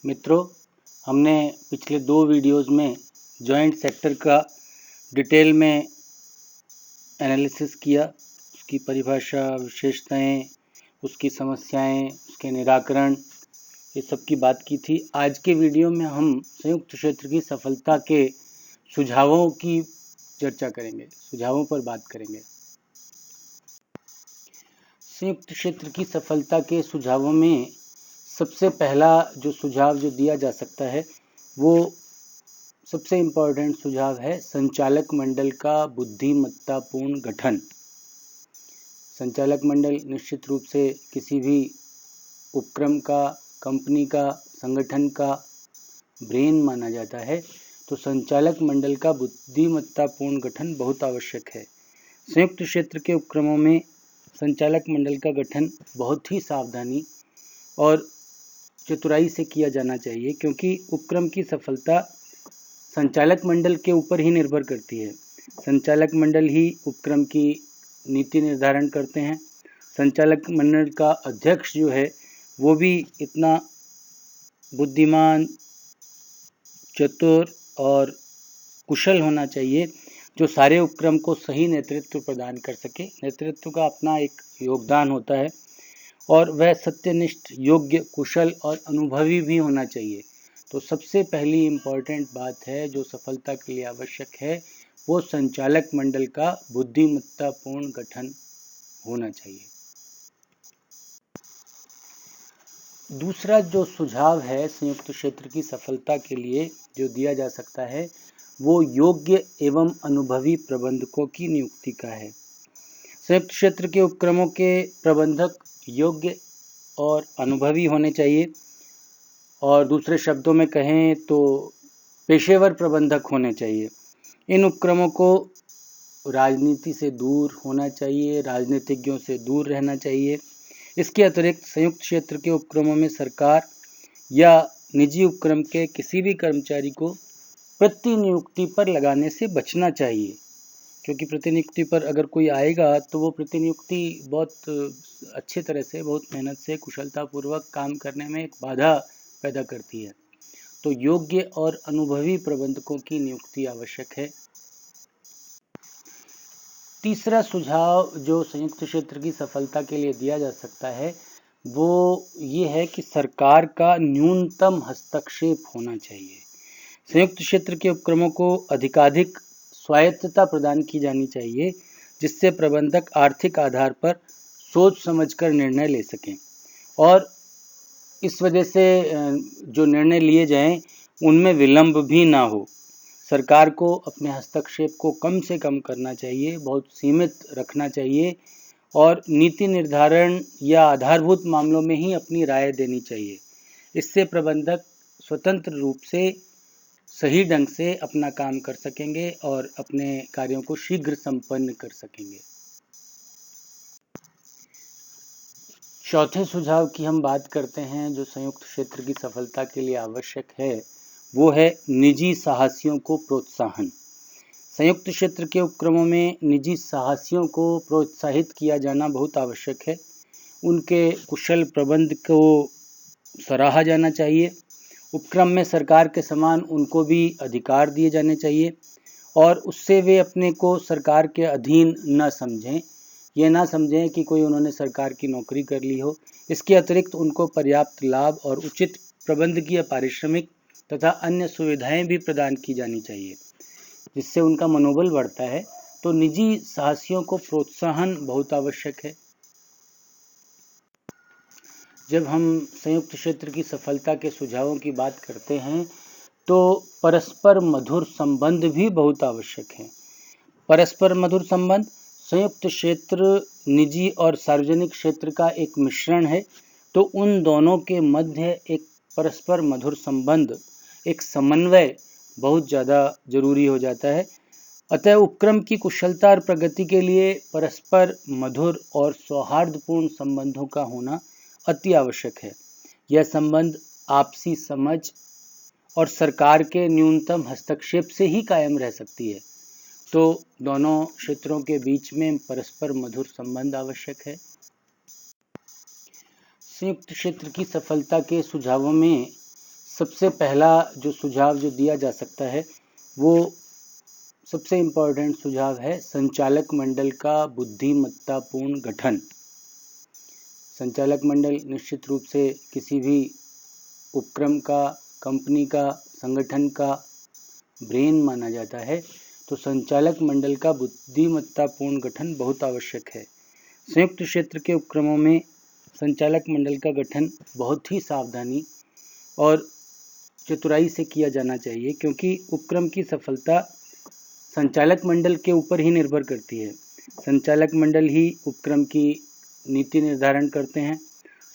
मित्रों, हमने पिछले 2 वीडियोज़ में जॉइंट सेक्टर का डिटेल में एनालिसिस किया, उसकी परिभाषा, विशेषताएं, उसकी समस्याएं, उसके निराकरण, ये सब की बात की थी। आज के वीडियो में हम संयुक्त क्षेत्र की सफलता के सुझावों की चर्चा करेंगे, सुझावों पर बात करेंगे। संयुक्त क्षेत्र की सफलता के सुझावों में सबसे पहला जो सुझाव जो दिया जा सकता है वो सबसे इम्पोर्टेंट सुझाव है संचालक मंडल का बुद्धिमत्तापूर्ण गठन। संचालक मंडल निश्चित रूप से किसी भी उपक्रम का, कंपनी का, संगठन का ब्रेन माना जाता है, तो संचालक मंडल का बुद्धिमत्तापूर्ण गठन बहुत आवश्यक है। संयुक्त क्षेत्र के उपक्रमों में संचालक मंडल का गठन बहुत ही सावधानी और चतुराई से किया जाना चाहिए, क्योंकि उपक्रम की सफलता संचालक मंडल के ऊपर ही निर्भर करती है। संचालक मंडल ही उपक्रम की नीति निर्धारण करते हैं। संचालक मंडल का अध्यक्ष जो है वो भी इतना बुद्धिमान, चतुर और कुशल होना चाहिए जो सारे उपक्रम को सही नेतृत्व प्रदान कर सके। नेतृत्व का अपना एक योगदान होता है और वह सत्यनिष्ठ, योग्य, कुशल और अनुभवी भी होना चाहिए। तो सबसे पहली इम्पॉर्टेंट बात है जो सफलता के लिए आवश्यक है, वो संचालक मंडल का बुद्धिमत्तापूर्ण गठन होना चाहिए। दूसरा जो सुझाव है संयुक्त क्षेत्र की सफलता के लिए जो दिया जा सकता है वो योग्य एवं अनुभवी प्रबंधकों की नियुक्ति का है। संयुक्त क्षेत्र के उपक्रमों के प्रबंधक योग्य और अनुभवी होने चाहिए, और दूसरे शब्दों में कहें तो पेशेवर प्रबंधक होने चाहिए। इन उपक्रमों को राजनीति से दूर होना चाहिए, राजनीतिज्ञों से दूर रहना चाहिए। इसके अतिरिक्त संयुक्त क्षेत्र के उपक्रमों में सरकार या निजी उपक्रम के किसी भी कर्मचारी को प्रतिनियुक्ति पर लगाने से बचना चाहिए, क्योंकि प्रतिनियुक्ति पर अगर कोई आएगा तो वो प्रतिनियुक्ति बहुत अच्छे तरह से, बहुत मेहनत से, कुशलतापूर्वक काम करने में एक बाधा पैदा करती है। तो योग्य और अनुभवी प्रबंधकों की नियुक्ति आवश्यक है। तीसरा सुझाव जो संयुक्त क्षेत्र की सफलता के लिए दिया जा सकता है वो ये है कि सरकार का न्यूनतम हस्तक्षेप होना चाहिए। संयुक्त क्षेत्र के उपक्रमों को अधिकाधिक स्वायत्तता प्रदान की जानी चाहिए, जिससे प्रबंधक आर्थिक आधार पर सोच समझकर निर्णय ले सकें, और इस वजह से जो निर्णय लिए जाएं उनमें विलंब भी ना हो। सरकार को अपने हस्तक्षेप को कम से कम करना चाहिए, बहुत सीमित रखना चाहिए, और नीति निर्धारण या आधारभूत मामलों में ही अपनी राय देनी चाहिए। इससे प्रबंधक स्वतंत्र रूप से सही ढंग से अपना काम कर सकेंगे और अपने कार्यों को शीघ्र संपन्न कर सकेंगे। चौथे सुझाव की हम बात करते हैं जो संयुक्त क्षेत्र की सफलता के लिए आवश्यक है, वो है निजी साहसियों को प्रोत्साहन। संयुक्त क्षेत्र के उपक्रमों में निजी साहसियों को प्रोत्साहित किया जाना बहुत आवश्यक है। उनके कुशल प्रबंध को सराहा जाना चाहिए। उपक्रम में सरकार के समान उनको भी अधिकार दिए जाने चाहिए, और उससे वे अपने को सरकार के अधीन न समझें। ये ना समझें कि कोई उन्होंने सरकार की नौकरी कर ली हो। इसके अतिरिक्त उनको पर्याप्त लाभ और उचित प्रबंधकीय, पारिश्रमिक तथा अन्य सुविधाएं भी प्रदान की जानी चाहिए, जिससे उनका मनोबल बढ़ता है। तो निजी साहसियों को प्रोत्साहन बहुत आवश्यक है। जब हम संयुक्त क्षेत्र की सफलता के सुझावों की बात करते हैं तो परस्पर मधुर संबंध भी बहुत आवश्यक है। परस्पर मधुर संबंध संयुक्त क्षेत्र निजी और सार्वजनिक क्षेत्र का एक मिश्रण है, तो उन दोनों के मध्य एक परस्पर मधुर संबंध, एक समन्वय बहुत ज़्यादा जरूरी हो जाता है। अतः उपक्रम की कुशलता और प्रगति के लिए परस्पर मधुर और सौहार्दपूर्ण संबंधों का होना अति आवश्यक है। यह संबंध आपसी समझ और सरकार के न्यूनतम हस्तक्षेप से ही कायम रह सकती है। तो दोनों क्षेत्रों के बीच में परस्पर मधुर संबंध आवश्यक है। संयुक्त क्षेत्र की सफलता के सुझावों में सबसे पहला जो सुझाव जो दिया जा सकता है वो सबसे इम्पोर्टेंट सुझाव है संचालक मंडल का बुद्धिमत्तापूर्ण गठन। संचालक मंडल निश्चित रूप से किसी भी उपक्रम का, कंपनी का, संगठन का ब्रेन माना जाता है, तो संचालक मंडल का बुद्धिमत्तापूर्ण गठन बहुत आवश्यक है। संयुक्त क्षेत्र के उपक्रमों में संचालक मंडल का गठन बहुत ही सावधानी और चतुराई से किया जाना चाहिए, क्योंकि उपक्रम की सफलता संचालक मंडल के ऊपर ही निर्भर करती है। संचालक मंडल ही उपक्रम की नीति निर्धारण करते हैं।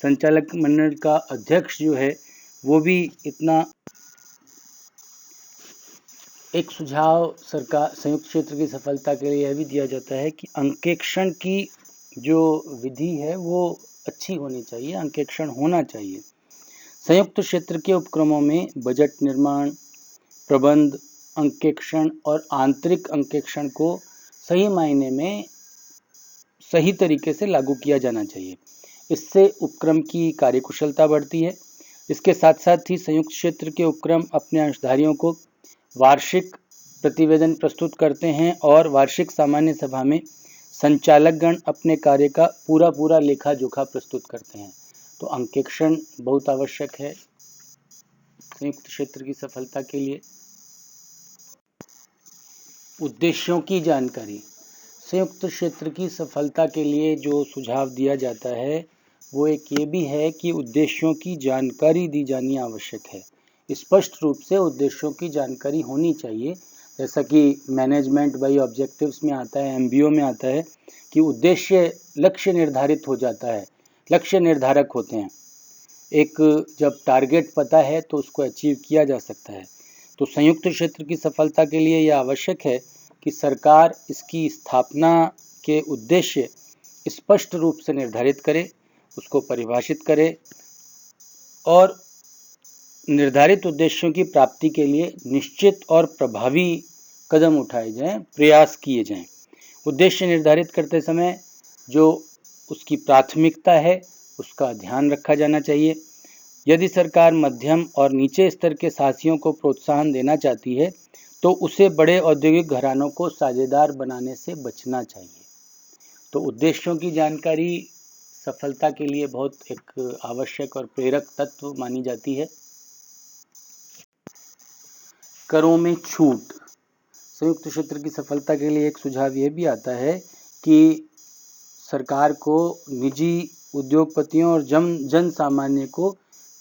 संचालक मंडल का अध्यक्ष जो है वो भी इतना एक सुझाव सरकार संयुक्त क्षेत्र की सफलता के लिए यह भी दिया जाता है कि अंकेक्षण की जो विधि है वो अच्छी होनी चाहिए, अंकेक्षण होना चाहिए। संयुक्त क्षेत्र के उपक्रमों में बजट निर्माण, प्रबंध, अंकेक्षण और आंतरिक अंकेक्षण को सही मायने में सही तरीके से लागू किया जाना चाहिए। इससे उपक्रम की कार्यकुशलता बढ़ती है। इसके साथ साथ ही संयुक्त क्षेत्र के उपक्रम अपने अंशधारियों को वार्षिक प्रतिवेदन प्रस्तुत करते हैं और वार्षिक सामान्य सभा में संचालकगण अपने कार्य का पूरा लेखा जोखा प्रस्तुत करते हैं। तो अंकेक्षण बहुत आवश्यक है संयुक्त क्षेत्र की सफलता के लिए। उद्देश्यों की जानकारी। संयुक्त क्षेत्र की सफलता के लिए जो सुझाव दिया जाता है वो एक ये भी है कि उद्देश्यों की जानकारी दी जानी आवश्यक है। स्पष्ट रूप से उद्देश्यों की जानकारी होनी चाहिए, जैसा कि मैनेजमेंट बाय ऑब्जेक्टिव्स में आता है, एमबीओ में आता है कि उद्देश्य लक्ष्य निर्धारित हो जाता है, लक्ष्य निर्धारक होते हैं। एक जब टारगेट पता है तो उसको अचीव किया जा सकता है। तो संयुक्त क्षेत्र की सफलता के लिए यह आवश्यक है कि सरकार इसकी स्थापना के उद्देश्य स्पष्ट रूप से निर्धारित करे, उसको परिभाषित करे और निर्धारित उद्देश्यों की प्राप्ति के लिए निश्चित और प्रभावी कदम उठाए जाएं, प्रयास किए जाएं। उद्देश्य निर्धारित करते समय जो उसकी प्राथमिकता है उसका ध्यान रखा जाना चाहिए। यदि सरकार मध्यम और नीचे स्तर के साथियों को प्रोत्साहन देना चाहती है तो उसे बड़े औद्योगिक घरानों को साझेदार बनाने से बचना चाहिए। तो उद्देश्यों की जानकारी सफलता के लिए बहुत एक आवश्यक और प्रेरक तत्व मानी जाती है। करों में छूट। संयुक्त क्षेत्र की सफलता के लिए एक सुझाव यह भी आता है कि सरकार को निजी उद्योगपतियों और जन सामान्य को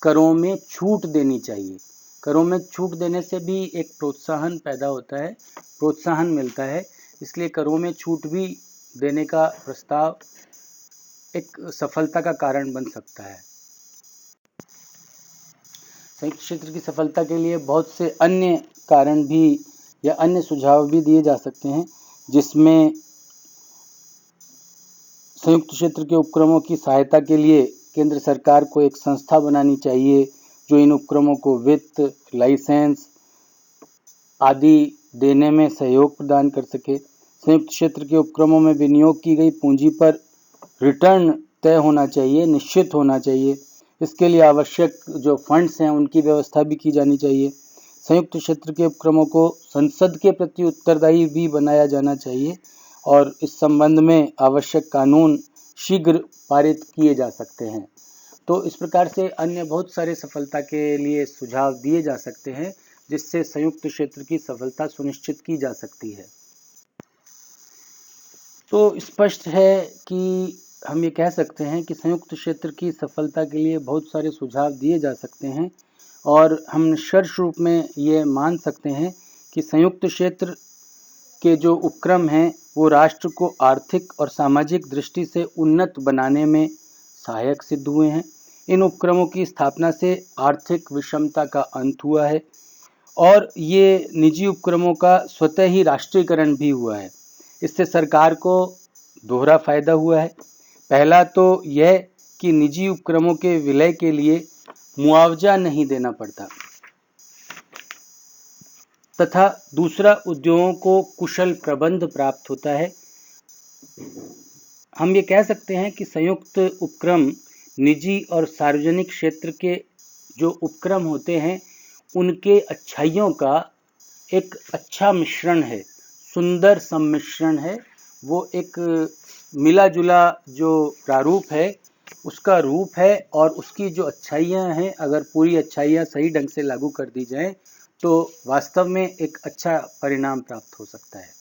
करों में छूट देनी चाहिए। करों में छूट देने से भी एक प्रोत्साहन पैदा होता है, प्रोत्साहन मिलता है, इसलिए करों में छूट भी देने का प्रस्ताव एक सफलता का कारण बन सकता है। संयुक्त क्षेत्र की सफलता के लिए बहुत से अन्य कारण भी या अन्य सुझाव भी दिए जा सकते हैं, जिसमें संयुक्त क्षेत्र के उपक्रमों की सहायता के लिए केंद्र सरकार को एक संस्था बनानी चाहिए जो इन उपक्रमों को वित्त, लाइसेंस आदि देने में सहयोग प्रदान कर सके। संयुक्त क्षेत्र के उपक्रमों में विनियोग की गई पूंजी पर रिटर्न तय होना चाहिए, निश्चित होना चाहिए। इसके लिए आवश्यक जो फंड्स हैं उनकी व्यवस्था भी की जानी चाहिए। संयुक्त क्षेत्र के उपक्रमों को संसद के प्रति उत्तरदायी भी बनाया जाना चाहिए और इस संबंध में आवश्यक कानून शीघ्र पारित किए जा सकते हैं। तो इस प्रकार से अन्य बहुत सारे सफलता के लिए सुझाव दिए जा सकते हैं जिससे संयुक्त क्षेत्र की सफलता सुनिश्चित की जा सकती है। तो स्पष्ट है कि हम ये कह सकते हैं कि संयुक्त क्षेत्र की सफलता के लिए बहुत सारे सुझाव दिए जा सकते हैं और हम निष्कर्ष रूप में ये मान सकते हैं कि संयुक्त क्षेत्र के जो उपक्रम हैं वो राष्ट्र को आर्थिक और सामाजिक दृष्टि से उन्नत बनाने में सहायक सिद्ध हुए हैं। इन उपक्रमों की स्थापना से आर्थिक विषमता का अंत हुआ है और ये निजी उपक्रमों का स्वतः ही राष्ट्रीयकरण भी हुआ है। इससे सरकार को दोहरा फायदा हुआ है। पहला तो यह कि निजी उपक्रमों के विलय के लिए मुआवजा नहीं देना पड़ता तथा दूसरा उद्योगों को कुशल प्रबंध प्राप्त होता है। हम ये कह सकते हैं कि संयुक्त उपक्रम निजी और सार्वजनिक क्षेत्र के जो उपक्रम होते हैं उनके अच्छाइयों का एक अच्छा मिश्रण है, सुंदर सम्मिश्रण है। वो एक मिला जुला जो प्रारूप है उसका रूप है, और उसकी जो अच्छाइयाँ हैं, अगर पूरी अच्छाइयाँ सही ढंग से लागू कर दी जाएं तो वास्तव में एक अच्छा परिणाम प्राप्त हो सकता है।